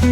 Hello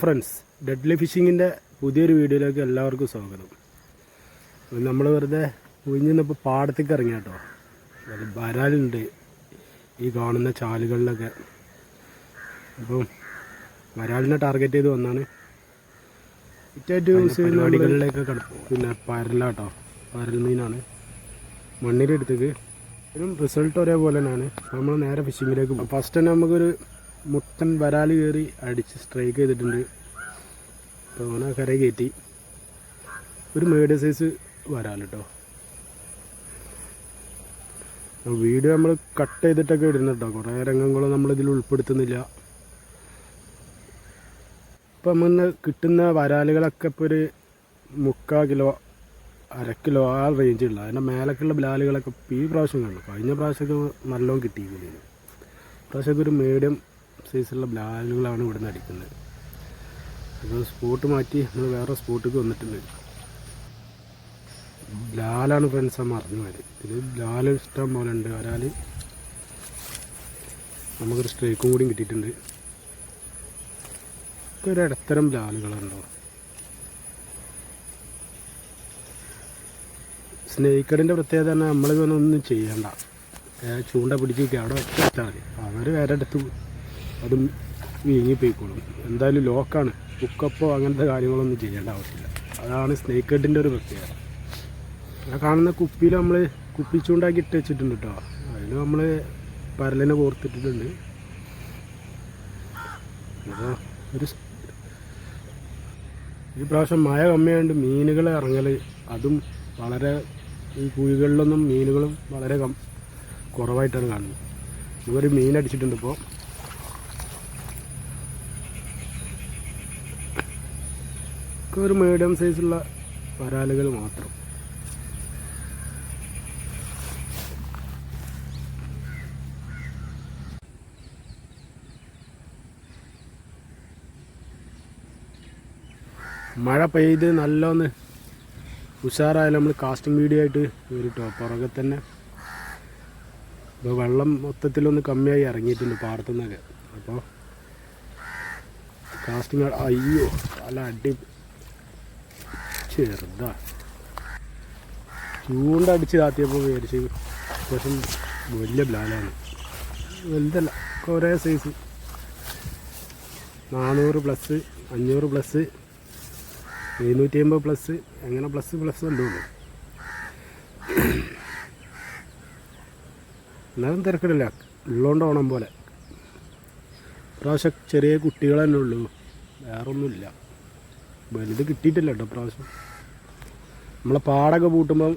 friends, deadly ഫിഷിങ്ങിൻ്റെ പുതിയൊരു വീഡിയോയിലേക്ക് എല്ലാവർക്കും സ്വാഗതം. നമ്മൾ വെറുതെ കുഞ്ഞിന്നിപ്പോൾ പാടത്തേക്ക് ഇറങ്ങി കേട്ടോ. വരാലുണ്ട് ഈ കാണുന്ന ചാലുകളിലൊക്കെ. അപ്പം വരാലിനെ ടാർഗറ്റ് ചെയ്ത് വന്നാണ് ഏറ്റവും യൂസ് ചെയ്യുന്ന പരിപാടികളിലേക്ക് കിടക്കും. പിന്നെ പരലാട്ടോ, പരൽ മീനാണ്. മണ്ണിലെടുത്തേക്ക് ഒരു റിസൾട്ട് ഒരേപോലെ തന്നെയാണ്. നമ്മൾ നേരെ ഫിഷിങ്ങിലേക്ക് പോകും. ഫസ്റ്റ് തന്നെ നമുക്കൊരു മുട്ടൻ വരാൽ കയറി അടിച്ച് സ്ട്രൈക്ക് ചെയ്തിട്ടുണ്ട്. അപ്പോൾ അങ്ങനെ കര കയറ്റി ഒരു മീഡിയം സൈസ് വരാൽ കേട്ടോ. വീഡിയോ നമ്മൾ കട്ട് ചെയ്തിട്ടൊക്കെ ഇടുന്നു കേട്ടോ. കുറേ രംഗങ്ങളും നമ്മളിതിൽ ഉൾപ്പെടുത്തുന്നില്ല. ഇപ്പം നമ്മൾ കിട്ടുന്ന വരാലുകളൊക്കെ ഇപ്പോൾ ഒരു 3/4 കിലോ 1/2 കിലോ ആ റേഞ്ചുള്ള. അതിൻ്റെ മേലൊക്കെയുള്ള ബ്ലാലുകളൊക്കെ ഈ പ്രാവശ്യം കണ്ടു. കഴിഞ്ഞ പ്രാവശ്യമൊക്കെ നല്ലോണം കിട്ടിയിരിക്കുന്നത്. പ്രാവശ്യമൊക്കെ ഒരു മീഡിയം സൈസുള്ള ബ്ലാലുകളാണ് ഇവിടെ നിന്ന് അടിക്കുന്നത്. അപ്പോൾ സ്പോട്ട് മാറ്റി നമ്മൾ വേറെ സ്പോട്ടിലേക്ക് വന്നിട്ടുണ്ട്. ബ്ലാലാണ് ഫ്രണ്ട്സ് മറിഞ്ഞു പോയത്. ഇത് ബ്ലാല് ഇഷ്ടം പോലെ ഉണ്ട്. വരാൽ നമുക്കൊരു സ്ട്രൈക്കും കൂടിയും കിട്ടിയിട്ടുണ്ട്. ഒരു ഇടത്തരം ബ്ലാലുകളുണ്ടോ. സ്നേഹിക്കടിൻ്റെ പ്രത്യേകത തന്നെ നമ്മളിതൊന്നും ചെയ്യണ്ട. ചൂണ്ട പിടിച്ചിരിക്കുക അവിടെ വെച്ചാൽ മതി. അവർ വേറെ അടുത്ത് അതും വീങ്ങിപ്പോയിക്കോളും. എന്തായാലും ലോക്കാണ്. കുക്കപ്പോ അങ്ങനത്തെ കാര്യങ്ങളൊന്നും ചെയ്യേണ്ട ആവശ്യമില്ല. അതാണ് സ്നേക്ക് ഹെഡിൻ്റെ ഒരു പ്രത്യേകത. ആ കാണുന്ന കുപ്പിയിൽ നമ്മൾ കുപ്പി ചൂണ്ടാക്കി ഇട്ട് വെച്ചിട്ടുണ്ട് കേട്ടോ. അതിൽ നമ്മൾ പരലിനെ കോർത്തിട്ടിട്ടുണ്ട്. അപ്പോൾ ഈ പ്രാവശ്യം മഴ കമ്മിയായതുകൊണ്ട് മീനുകൾ ഇറങ്ങൽ അതും വളരെ ഈ കുഴികളിലൊന്നും മീനുകളും വളരെ കുറവായിട്ടാണ് കാണുന്നത്. ഇവർ മീൻ അടിച്ചിട്ടുണ്ട്. ഇപ്പോൾ ഒരു മീഡിയം സൈസുള്ള വരാലുകൾ മാത്രം. മഴ പെയ്ത് നല്ലൊന്ന് ഉഷാറായാലും നമ്മൾ കാസ്റ്റിംഗ് വീഡിയോ ആയിട്ട് വരും. പുറകെ തന്നെ ഇപ്പോൾ വെള്ളം മൊത്തത്തിലൊന്ന് കമ്മിയായി ഇറങ്ങിയിട്ടുണ്ട് പാടത്തുനിന്നൊക്കെ. അപ്പോൾ കാസ്റ്റിംഗ് അയ്യോ നല്ല അടി ചെറുതാ. ചൂണ്ടടിച്ച് താത്തിയപ്പോൾ വിചാരിച്ച് അത്യാവശ്യം വലിയ ബ്ലാലാണ്. വലുതല്ല, കുറേ സൈസ് 400+, 500+, 750+, അങ്ങനെ പ്ലസ് ഉണ്ടല്ലോ. എന്നാലും തിരക്കിടില്ല, ഉള്ളതുകൊണ്ട് ഓണം പോലെ. പ്രാവശ്യം ചെറിയ കുട്ടികൾ തന്നെ ഉള്ളൂ, വേറൊന്നുമില്ല. വലുത് കിട്ടിയിട്ടില്ല കേട്ടോ പ്രാവശ്യം. നമ്മളെ പാടൊക്കെ പൂട്ടുമ്പം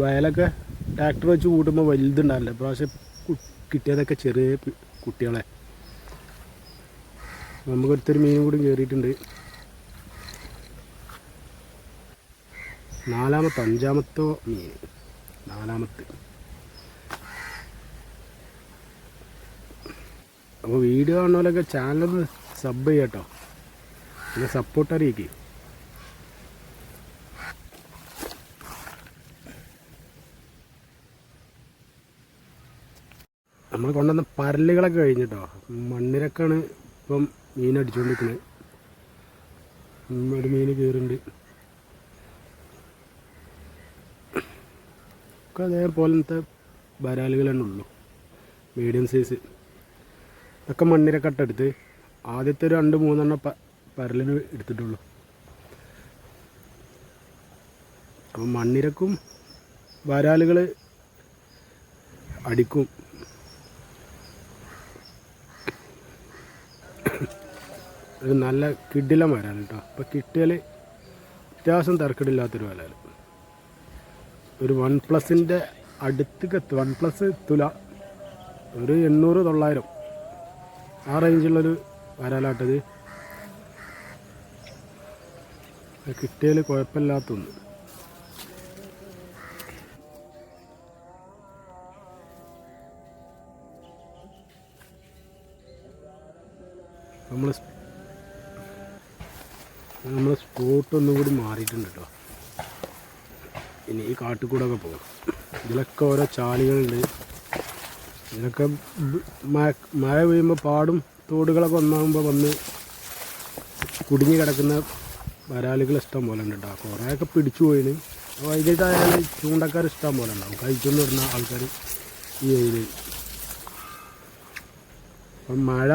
വയലൊക്കെ ട്രാക്ടർ വെച്ച് പൂട്ടുമ്പോൾ വലുതുണ്ടാവില്ല. പ്രാവശ്യം കിട്ടിയതൊക്കെ ചെറിയ കുട്ടികളെ. നമുക്കൊരുത്തൊരു മീനും കൂടി കയറിയിട്ടുണ്ട്. 5ാമത്തെ മീൻ. 4ാമത്തെ. അപ്പോൾ വീഡിയോ കാണുന്നവരൊക്കെ ചാനലൊന്ന് സബ് ചെയ്യട്ടോ, പിന്നെ സപ്പോർട്ട് അറിയിക്കുക. നമ്മൾ കൊണ്ടുവന്ന പരലുകളൊക്കെ കഴിഞ്ഞിട്ടോ. മണ്ണിരക്കാണ് ഇപ്പം മീൻ അടിച്ചുകൊണ്ടിരിക്കുന്നത്. ഒരു മീൻ കയറുന്നുണ്ട്. ഒക്കെ അതേപോലത്തെ വരാലുകൾ തന്നെ ഉള്ളൂ, മീഡിയം സൈസ്. ഒക്കെ മണ്ണിരക്കട്ടെടുത്ത് ആദ്യത്തെ ഒരു 2-3 പരലിന് എടുത്തിട്ടുള്ളൂ. അപ്പം മണ്ണിരക്കും വരാലുകൾ അടിക്കും. ഒരു നല്ല കിടിലം വരാൽ കേട്ടോ. അപ്പം കിട്ടിയാൽ അത്യാവശ്യം തിരക്കിടില്ലാത്തൊരു വരാൽ. ഒരു 1+ൻ്റെ അടുത്തേക്ക് എത്തും. 1+ എത്തൂല, ഒരു 800-900 ആ റേഞ്ചുള്ളൊരു വരാലാട്ടത്. കിട്ടിയാൽ കുഴപ്പമില്ലാത്തൊന്ന്. നമ്മൾ സ്പോട്ട് ഒന്നും കൂടി മാറിയിട്ടുണ്ട് കേട്ടോ. ഇനി ഈ കാട്ടിൽ കൂടെ ഒക്കെ പോകും. ഇതിലൊക്കെ ഓരോ ചാലുകളുണ്ട്. ഇതിലൊക്കെ മഴ പെയ്യുമ്പോൾ പാടും തോടുകളൊക്കെ ഒന്നാകുമ്പോൾ വന്ന് കുടുങ്ങി കിടക്കുന്ന വരാലുകൾ ഇഷ്ടം പോലെ ഉണ്ട് കേട്ടോ. കുറേയൊക്കെ പിടിച്ചു പോയിന്. വൈകിട്ടായാലും ചൂണ്ടക്കാർ ഇഷ്ടം പോലെ ഉണ്ടാവും, കഴിച്ചൊന്നും ഇടുന്ന ആൾക്കാർ ഈ ഏരിയയിൽ. അപ്പം മഴ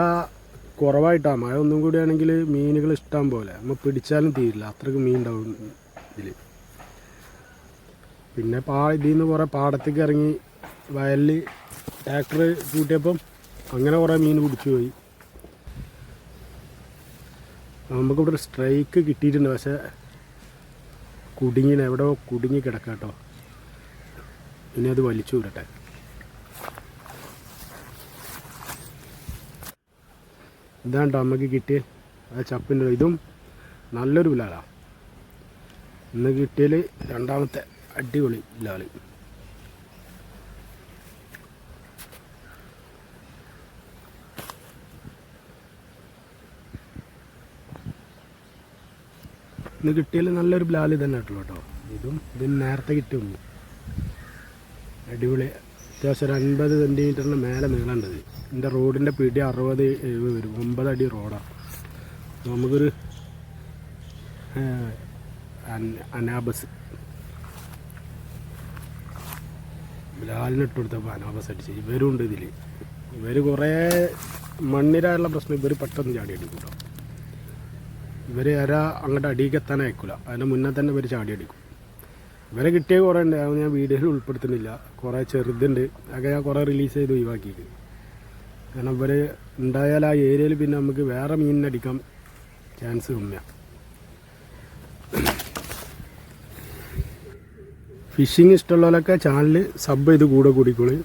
കുറവായിട്ടാണ്. മഴ ഒന്നും കൂടി ആണെങ്കിൽ മീനുകൾ ഇഷ്ടം പോലെ, നമ്മൾ പിടിച്ചാലും തീരില്ല, അത്രയ്ക്ക് മീൻ ഉണ്ടാവും ഇതിൽ. പിന്നെ ഇതിൽ നിന്ന് കുറേ പാടത്തേക്ക് ഇറങ്ങി വയലിൽ ട്രാക്ടർ കൂട്ടിയപ്പം അങ്ങനെ കുറേ മീൻ പിടിച്ചു പോയി. നമുക്കിവിടെ ഒരു സ്ട്രൈക്ക് കിട്ടിയിട്ടുണ്ട്, പക്ഷേ എവിടെയോ കുടുങ്ങി കിടക്കാം കേട്ടോ. ഇനി അത് വലിച്ചു വിടട്ടെ. ഇതാണ് കേട്ടോ നമുക്ക് കിട്ടിയ ആ ചപ്പിൻ്റെ. ഇതും നല്ലൊരു ബിലാലാണ്. ഇന്ന് കിട്ടിയതിൽ രണ്ടാമത്തെ അടിപൊളി ബിലാല്. ഇന്ന് കിട്ടിയതിൽ നല്ലൊരു ബ്ലാല് തന്നെ ആയിട്ടുള്ളൂ കേട്ടോ. ഇതിന് നേരത്തെ കിട്ടിയൊന്നു അടിപൊളി. അത്യാവശ്യം ഒരു 50 സെൻറ്റിമീറ്ററിന് മേലെ നീളേണ്ടത്. എൻ്റെ റോഡിൻ്റെ പിടി 60-70 വരും. 9 അടി റോഡാണ്. നമുക്കൊരു അനാബസ് ബ്ലാലിനിട്ട് കൊടുത്തപ്പോൾ അനാബസ് അടിച്ച്. ഇവരും ഉണ്ട് ഇതിൽ. ഇവർ കുറേ മണ്ണിരായുള്ള പ്രശ്നം. ഇവർ പെട്ടെന്ന് ചാടി അടിക്കും കേട്ടോ. ഇവർ അങ്ങോട്ട് അടിയിക്കെത്താൻ അയക്കില്ല. അതിൻ്റെ മുന്നേ തന്നെ ഇവർ ചാടി അടിക്കും. ഇവരെ കിട്ടിയ കുറേ ഉണ്ട്, അത് ഞാൻ വീഡിയോയിൽ ഉൾപ്പെടുത്തുന്നില്ല. കുറേ ചെറുതുണ്ട്, അതൊക്കെ ഞാൻ കുറേ റിലീസ് ചെയ്ത് ഒഴിവാക്കിയിട്ട്. കാരണം ഇവർ ഉണ്ടായാൽ ആ ഏരിയയിൽ പിന്നെ നമുക്ക് വേറെ മീനിനടിക്കാൻ ചാൻസ് കമ്മിയാണ്. ഫിഷിങ് ഇഷ്ടമുള്ളവരൊക്കെ ചാനൽ സബ് ചെയ്ത് കൂടെ കൂടിക്കോളി.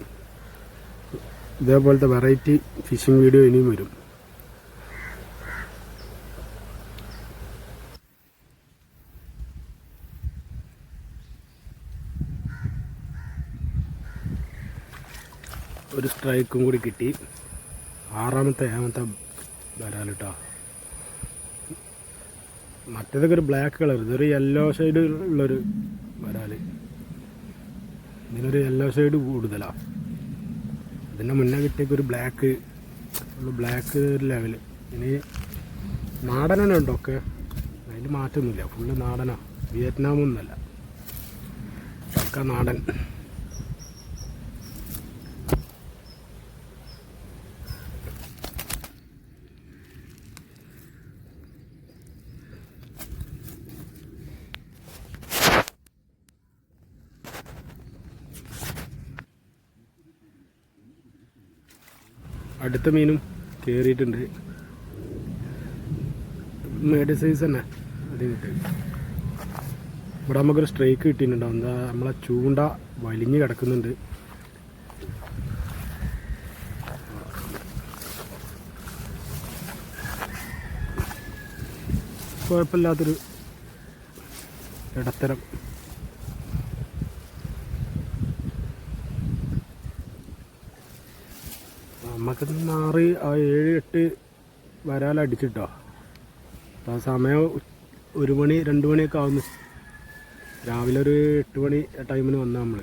ഇതേപോലത്തെ വെറൈറ്റി ഫിഷിങ് വീഡിയോ ഇനിയും വരും. ഒരു സ്ട്രൈക്കും കൂടി കിട്ടി. 6ാമത്തെ 7ാമത്തെ വരാലിട്ടോ. മറ്റേതൊക്കെ ഒരു ബ്ലാക്ക് കളർ, ഇതൊരു യെല്ലോ ഷെയ്ഡ് ഉള്ളൊരു വരാൽ. ഇതിനൊരു യെല്ലോ ഷെയ്ഡ് കൂടുതലാണ്. ഇതിൻ്റെ മുന്നേ കിട്ടിയൊക്കെ ഒരു ബ്ലാക്ക് ലെവല്. ഇനി നാടനാണ് ഉണ്ടോ ഒക്കെ, അതിൽ മാറ്റമൊന്നുമില്ല. ഫുള്ള് നാടനാണ്, വിയറ്റ്നാമൊന്നുമല്ല, പക്ക നാടൻ. അടുത്ത മീനും കയറിയിട്ടുണ്ട്. മീഡിയം സൈസ് തന്നെ അത് കിട്ടി. ഇവിടെ നമുക്കൊരു സ്ട്രൈക്ക് കിട്ടിയിട്ടുണ്ടാവും. എന്താ, നമ്മളെ ചൂണ്ട വലിഞ്ഞ് കിടക്കുന്നുണ്ട്. കുഴപ്പമില്ലാത്തൊരു ഇടത്തരം. നമുക്ക് 6, 7, 8 വരാലടിച്ചിട്ടോ. അപ്പോൾ ആ സമയം 1 മണി 2 മണിയൊക്കെ ആവുന്നു. രാവിലെ ഒരു 8 മണി ടൈമിന് വന്നാൽ നമ്മൾ.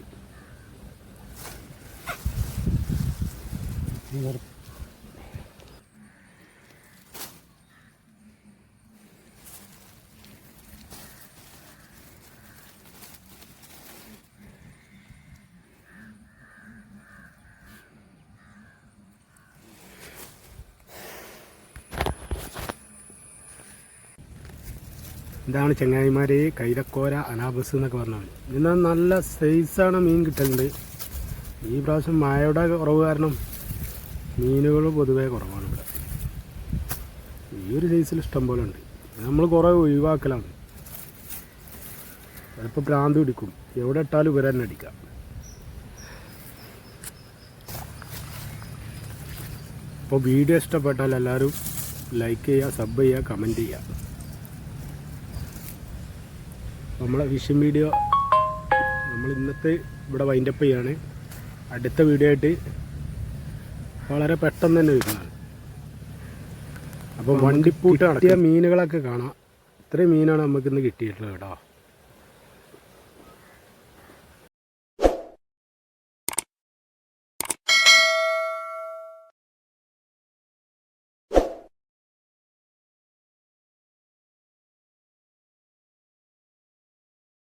ഇതാണ് ചങ്ങായിമാരെ കൈതക്കോര അനാബസ് എന്നൊക്കെ പറഞ്ഞാൽ. എന്നാൽ നല്ല സൈസാണ് മീൻ കിട്ടുന്നുണ്ട്. ഈ പ്രാവശ്യം മഴയുടെ കുറവ് കാരണം മീനുകൾ പൊതുവേ കുറവാണ് ഇവിടെ. ഈ ഒരു സൈസിൽ ഇഷ്ടം പോലെ ഉണ്ട്. നമ്മൾ കുറേ ഒഴിവാക്കലാണ്. ചിലപ്പോൾ ഭ്രാന്ത് പിടിക്കും. എവിടെ ഇട്ടാലും ഇവരെ തന്നെ അടിക്കാം. അപ്പോൾ വീഡിയോ ഇഷ്ടപ്പെട്ടാൽ എല്ലാവരും ലൈക്ക് ചെയ്യുക, സബ് ചെയ്യുക, കമൻറ്റ് ചെയ്യുക. നമ്മളെ ഫിഷിംഗ് വീഡിയോ നമ്മൾ ഇന്നത്തെ ഇവിടെ വൈൻഡപ്പ് ചെയ്യാണ്. അടുത്ത വീഡിയോ ആയിട്ട് വളരെ പെട്ടെന്ന് തന്നെ വരുന്നതാണ്. അപ്പോൾ വണ്ടിപ്പൂട്ട് കിട്ടിയ മീനുകളൊക്കെ കാണാം. ഇത്രയും മീനാണ് നമുക്കിന്ന് കിട്ടിയിട്ടുള്ളത് കേട്ടോ.